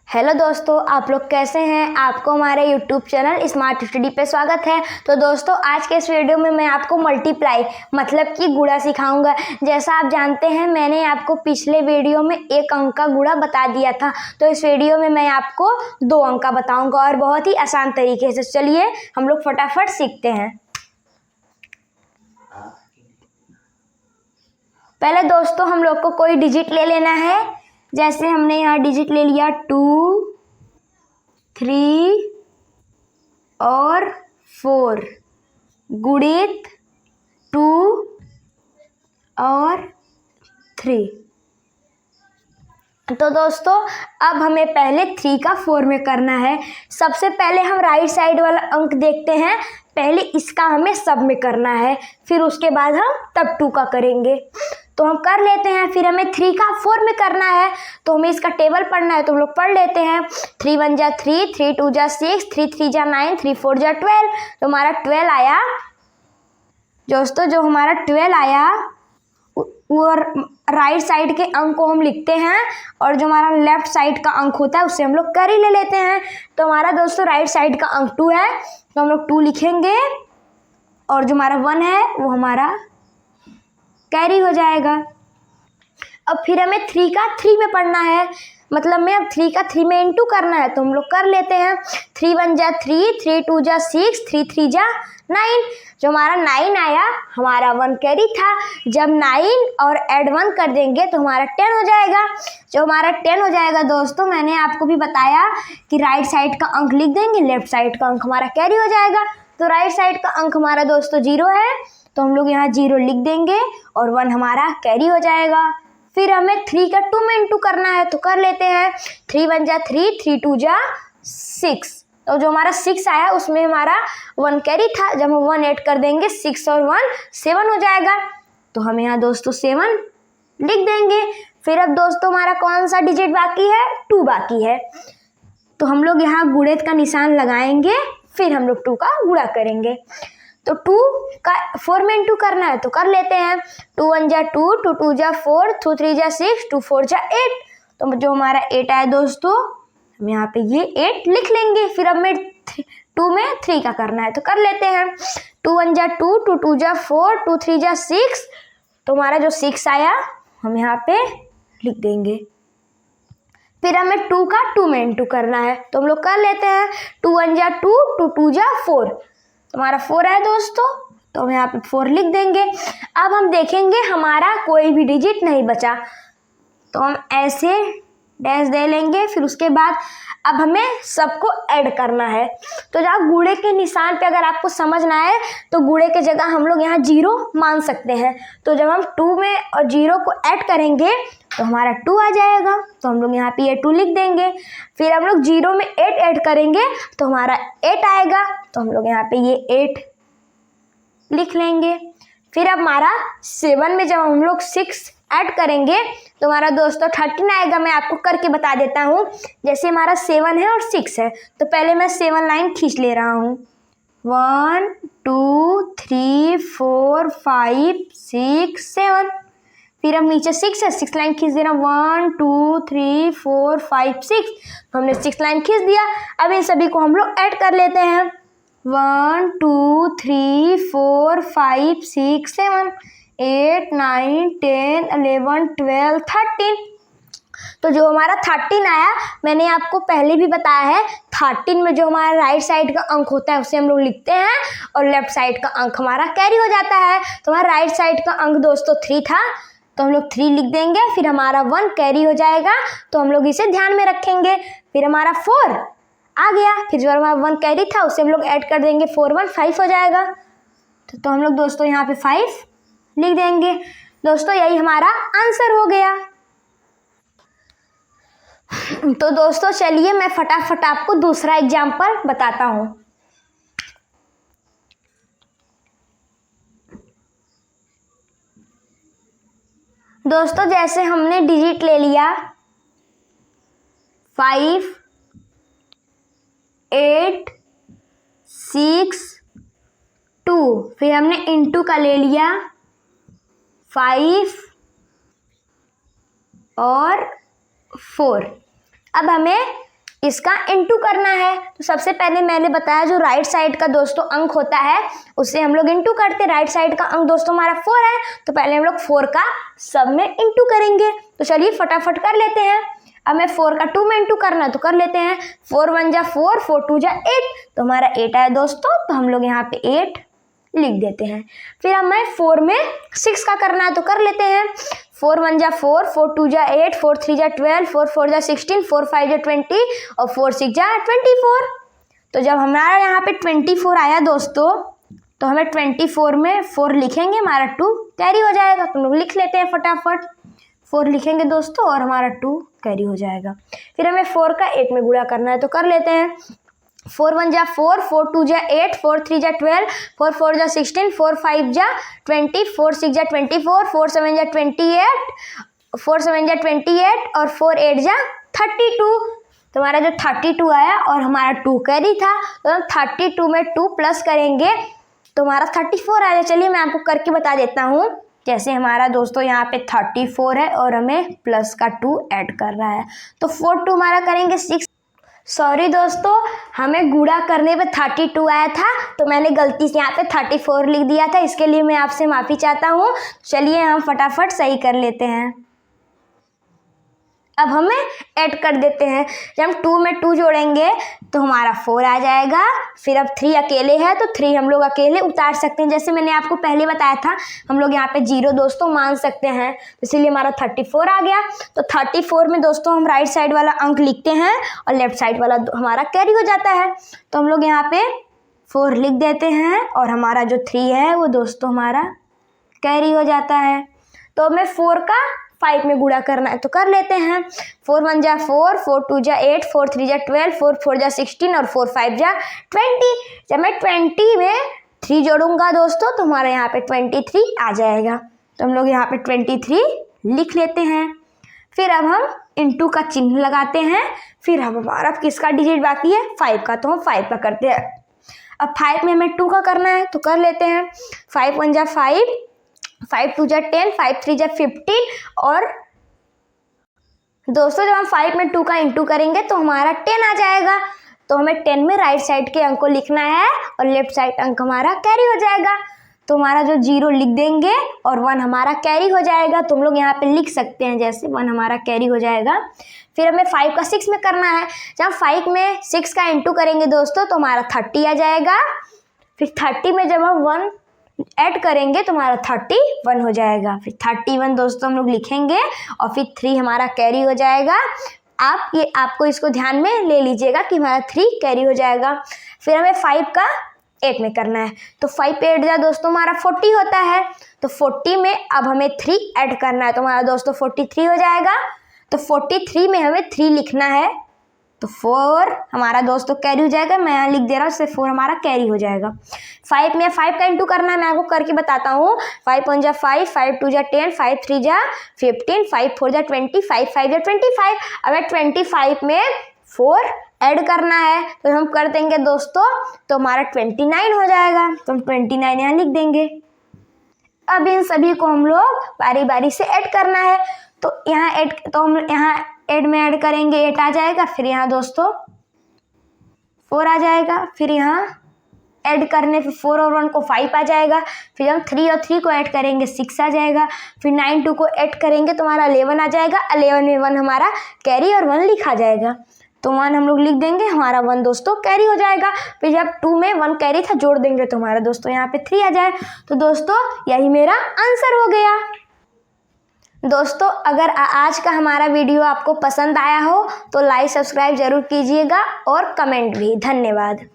Hello दोस्तों, आप लोग कैसे हैं। आपको हमारे यूट्यूब चैनल स्मार्ट स्टडी पे स्वागत है। तो दोस्तों, आज के इस वीडियो में मैं आपको मल्टीप्लाई मतलब कि गुणा सिखाऊंगा। जैसा आप जानते हैं, मैंने आपको पिछले वीडियो में 1 अंक का गुणा बता दिया था। तो इस वीडियो में मैं आपको 2 अंक का बताऊंगा और बहुत ही आसान तरीके से। चलिए हम लोग फटाफट सीखते हैं। पहले दोस्तों हम लोग को कोई डिजिट ले लेना है। जैसे हमने यहाँ डिजिट ले लिया 2, 3 और 4 गुणित 2 और 3। तो दोस्तों अब हमें पहले 3 का 4 में करना है। सबसे पहले हम राइट साइड वाला अंक देखते हैं। पहले इसका हमें सब में करना है, फिर उसके बाद हम तब 2 का करेंगे। तो हम कर लेते हैं। फिर हमें 3 का 4 में करना है, तो हमें इसका टेबल पढ़ना है। तो हम लोग पढ़ लेते हैं। 3 1 जा 3, 3 2 जा 6, 3 3 जा 9, 3 4 जा 12। तो हमारा 12 आया दोस्तों। जो हमारा 12 आया वो राइट साइड के अंक को हम लिखते हैं, और जो हमारा लेफ्ट साइड का अंक होता है उससे हम लोग कैरी ले लेते हैं। तो हमारा दोस्तों राइट साइड का अंक 2 है, तो हम लोग 2 लिखेंगे, और जो हमारा 1 है वो हमारा कैरी हो जाएगा। अब फिर हमें 3 का 3 में पढ़ना है, मतलब में अब 3 का 3 में इंटू करना है। तो हम लोग कर लेते हैं। 3 1 जा 3, 3 2 जा 6, 3 3 जा 9। जो हमारा 9 आया, हमारा 1 कैरी था। जब 9 और ऐड 1 कर देंगे तो हमारा 10 हो जाएगा। जो हमारा 10 हो जाएगा दोस्तों, मैंने आपको भी बताया कि राइट साइड का अंक लिख देंगे, लेफ्ट साइड का अंक हमारा कैरी हो जाएगा। तो राइट साइड का अंक हमारा दोस्तों 0 है, तो हम लोग यहाँ 0 लिख देंगे, और 1 हमारा कैरी हो जाएगा। फिर हमें 3 का 2 में इंटू करना है, तो कर लेते हैं। 3 1 जा 3, 3 2 जा 6। तो जो हमारा 6 आया उसमें हमारा 1 कैरी था। जब हम 1 ऐड कर देंगे, 6 और 1 7 हो जाएगा। तो हम यहाँ दोस्तों 7 लिख देंगे। फिर अब दोस्तों हमारा कौन सा डिजिट बाकी है? 2 बाकी है। तो हम लोग यहाँ गुणित का निशान लगाएंगे, फिर हम लोग 2 का गुणा करेंगे। तो 2 का 4 में इंटू करना है, तो कर लेते हैं। 2 1 जा 2, 2 2 जा 4, 2 3 जा 6, 2 4 जा 8। तो जो हमारा 8 आया दोस्तों, हम यहाँ पे ये 8 लिख लेंगे। फिर अब में 2 में 3 का करना है, तो कर लेते हैं। 2 1 जा 2, 2 2 जा 4, 2 3 जा 6। तो हमारा जो 6 आया हम यहाँ पे लिख देंगे। फिर हमें 2 का 2 में इंटू करना है, तो हम लोग कर लेते हैं। 2 1 जा 2, 2 2 जा 4। हमारा 4 है दोस्तों, तो हम यहाँ पे 4 लिख देंगे। अब हम देखेंगे हमारा कोई भी डिजिट नहीं बचा, तो हम ऐसे डैश दे लेंगे। फिर उसके बाद अब हमें सबको ऐड करना है। तो जहाँ गुणे के निशान पे अगर आपको समझना है, तो गुणे के जगह हम लोग यहाँ 0 मान सकते हैं। तो जब हम 2 में और 0 को ऐड करेंगे तो हमारा 2 आ जाएगा। तो हम लोग यहाँ पे ये 2 लिख देंगे। फिर हम लोग 0 में 8 ऐड करेंगे तो हमारा 8 आएगा। तो हम लोग यहाँ पे ये 8 लिख लेंगे। फिर अब हमारा 7 में जब हम लोग 6 ऐड करेंगे तो हमारा दोस्तों 13 आएगा। मैं आपको करके बता देता हूँ। जैसे हमारा 7 है और 6 है, तो पहले मैं 7 लाइन खींच ले रहा हूँ। 1 2 3 4 5 6 7। फिर हम नीचे 6 है, 6 लाइन खींच दे रहा हूँ। 1 2 3 4 5 6। तो हमने 6 लाइन खींच दिया। अब इन सभी को हम लोग ऐड कर लेते हैं। 1 2 3 4 5 6 7 8 9 10 11 12 13। तो जो हमारा 13 आया, मैंने आपको पहले भी बताया है, 13 में जो हमारा राइट साइड का अंक होता है उसे हम लोग लिखते हैं, और लेफ्ट साइड का अंक हमारा कैरी हो जाता है। तो हमारा राइट साइड का अंक दोस्तों 3 था, तो हम लोग 3 लिख देंगे। फिर हमारा 1 कैरी हो जाएगा, तो हम लोग इसे ध्यान में रखेंगे। फिर हमारा 4 आ गया। फिर जो हमारा 1 कैरी था उसे हम लोग ऐड कर देंगे। 4 1 5 हो जाएगा। तो हम लोग दोस्तों यहाँ पे 5 लिख देंगे। दोस्तों यही हमारा आंसर हो गया। तो दोस्तों चलिए मैं फटाफट आपको दूसरा एग्जाम्पल बताता हूँ। दोस्तों जैसे हमने डिजिट ले लिया 5 8 6 2, फिर हमने इंटू का ले लिया 5 और 4। अब हमें इसका इंटू करना है। तो सबसे पहले मैंने बताया जो राइट साइड का दोस्तों अंक होता है उससे हम लोग इंटू करते हैं। राइट साइड का अंक दोस्तों हमारा 4 है, तो पहले हम लोग 4 का सब में इंटू करेंगे। तो चलिए फटाफट कर लेते हैं। अब मैं 4 का 2 में इंटू करना है तो कर लेते हैं। 4 1 जा 4, 4 2 जा 8, तो हमारा 8 आया दोस्तों, तो हम लोग यहाँ पे 8 लिख देते हैं। फिर अब मैं 4 में 6 का करना है तो कर लेते हैं। 4 1 जा 4, 4 2 जा 8, 4 3 जा 12, 4 4 जा 16, 4 5 जा 20 और 4 6 जा 24। तो जब हमारा यहाँ पे 24 आया दोस्तों, तो हमें 24 में 4 लिखेंगे, हमारा 2 कैरी हो जाएगा। तो हम लोग लिख लेते हैं फटाफट। 4 लिखेंगे दोस्तों और हमारा 2 कैरी हो जाएगा। फिर हमें 4 का 8 में गुणा करना है तो कर लेते हैं। 4 1 जा 4, 4 2 जा 8, 4 3 जा 12, 4 4 जा 16, 4 5 जा 20, 4 6 जा 24, 4 7 जा 28, 4 7 जा 28 और 4 8 जा 32। तो हमारा जो 32 आया और हमारा 2 कैरी था, तो हम 32 में 2 प्लस करेंगे तो हमारा 34 आया। चलिए मैं आपको करके बता देता हूँ। जैसे हमारा दोस्तों यहाँ पे 34 है और हमें प्लस का 2 ऐड कर रहा है, तो 4 2 हमारा करेंगे 6। सॉरी दोस्तों, हमें गुणा करने पे 32 आया था, तो मैंने गलती से यहाँ पे 34 लिख दिया था, इसके लिए मैं आपसे माफ़ी चाहता हूँ। चलिए हम फटाफट सही कर लेते हैं। अब हमें ऐड कर देते हैं। जब हम 2 में 2 जोड़ेंगे तो हमारा 4 आ जाएगा। फिर अब 3 अकेले है तो 3 हम लोग अकेले उतार सकते हैं। जैसे मैंने आपको पहले बताया था, हम लोग यहाँ पे 0 दोस्तों मान सकते हैं, इसीलिए हमारा 34 आ गया। तो 34 में दोस्तों हम राइट साइड वाला अंक लिखते हैं और लेफ्ट साइड वाला हमारा कैरी हो जाता है। तो हम लोग यहाँ पे 4 लिख देते हैं और हमारा जो 3 है वो दोस्तों हमारा कैरी हो जाता है। तो हमें 4 का 5 में गुणा करना है तो कर लेते हैं। 4 1 जा 4, 4 2 जा 8, 4 3 जा 12, 4 4 जा 16 और 4 5 जा 20। जब मैं 20 में 3 जोड़ूंगा दोस्तों तो हमारे यहाँ पे 23 आ जाएगा। तो हम लोग यहाँ पे 23 लिख लेते हैं। फिर अब हम इंटू का चिन्ह लगाते हैं। फिर अब हमारा किसका डिजिट बाकी है? 5 का, तो हम 5 का करते हैं। अब 5 में हमें 2 का करना है तो कर लेते हैं। 5 1 जा 5, 5 2 जा 10, 5 3 जा 15 और दोस्तों जब हम 5 में 2 का इंटू करेंगे तो हमारा 10 आ जाएगा। तो हमें 10 में राइट साइड के अंक को लिखना है और लेफ्ट साइड अंक हमारा कैरी हो जाएगा। तो हमारा जो 0 लिख देंगे और 1 हमारा कैरी हो जाएगा। तो हम लोग यहाँ पे लिख सकते हैं जैसे 1 हमारा कैरी हो जाएगा। फिर हमें 5 का 6 में करना है। जब 5 में 6 का इंटू करेंगे दोस्तों तो हमारा 30 आ जाएगा। फिर 30 में जब हम 1 ऐड करेंगे तो हमारा 31 हो जाएगा। फिर 31 दोस्तों हम लोग लिखेंगे और फिर 3 हमारा कैरी हो जाएगा। आपको इसको ध्यान में ले लीजिएगा कि हमारा 3 कैरी हो जाएगा। फिर हमें 5 का 8 में करना है तो 5 8 जा दोस्तों हमारा 40 होता है। तो 40 में अब हमें 3 ऐड करना है तो हमारा दोस्तों 43 हो जाएगा। तो 43 में हमें 3 लिखना है तो 4 हमारा दोस्तों कैरी हो जाएगा। मैं यहाँ लिख दे रहा हूँ, इससे 4 हमारा कैरी हो जाएगा। 5 में 5 का इंटू करना है, मैं आपको करके बताता हूँ। 5 1 जा 5, 5 2 जा 10, 5 3 जा 15, 5 4 जा 20, 5 5 जा 25। अब 25 में 4 ऐड करना है तो हम कर देंगे दोस्तों, तो हमारा 29 हो जाएगा। तो हम 29 यहाँ लिख देंगे। अब इन सभी को हम लोग बारी बारी से ऐड करना है। तो यहाँ ऐड, तो हम यहाँ ऐड में ऐड करेंगे 8 आ जाएगा। फिर यहाँ दोस्तों 4 आ जाएगा। फिर यहाँ ऐड करने फिर 4 और 1 को 5 आ जाएगा। फिर हम 3 और 3 को ऐड करेंगे 6 आ जाएगा। फिर 9 2 को ऐड करेंगे तो हमारा 11 आ जाएगा। 11 में 1 हमारा कैरी और 1 लिखा जाएगा। तो 1 हम लोग लिख देंगे, हमारा 1 दोस्तों कैरी हो जाएगा। फिर जब 2 में 1 कैरी था जोड़ देंगे तो हमारा दोस्तों यहाँ पे 3 आ जाए। तो दोस्तों यही मेरा आंसर हो गया। दोस्तों अगर आज का हमारा वीडियो आपको पसंद आया हो तो लाइक सब्सक्राइब जरूर कीजिएगा और कमेंट भी। धन्यवाद।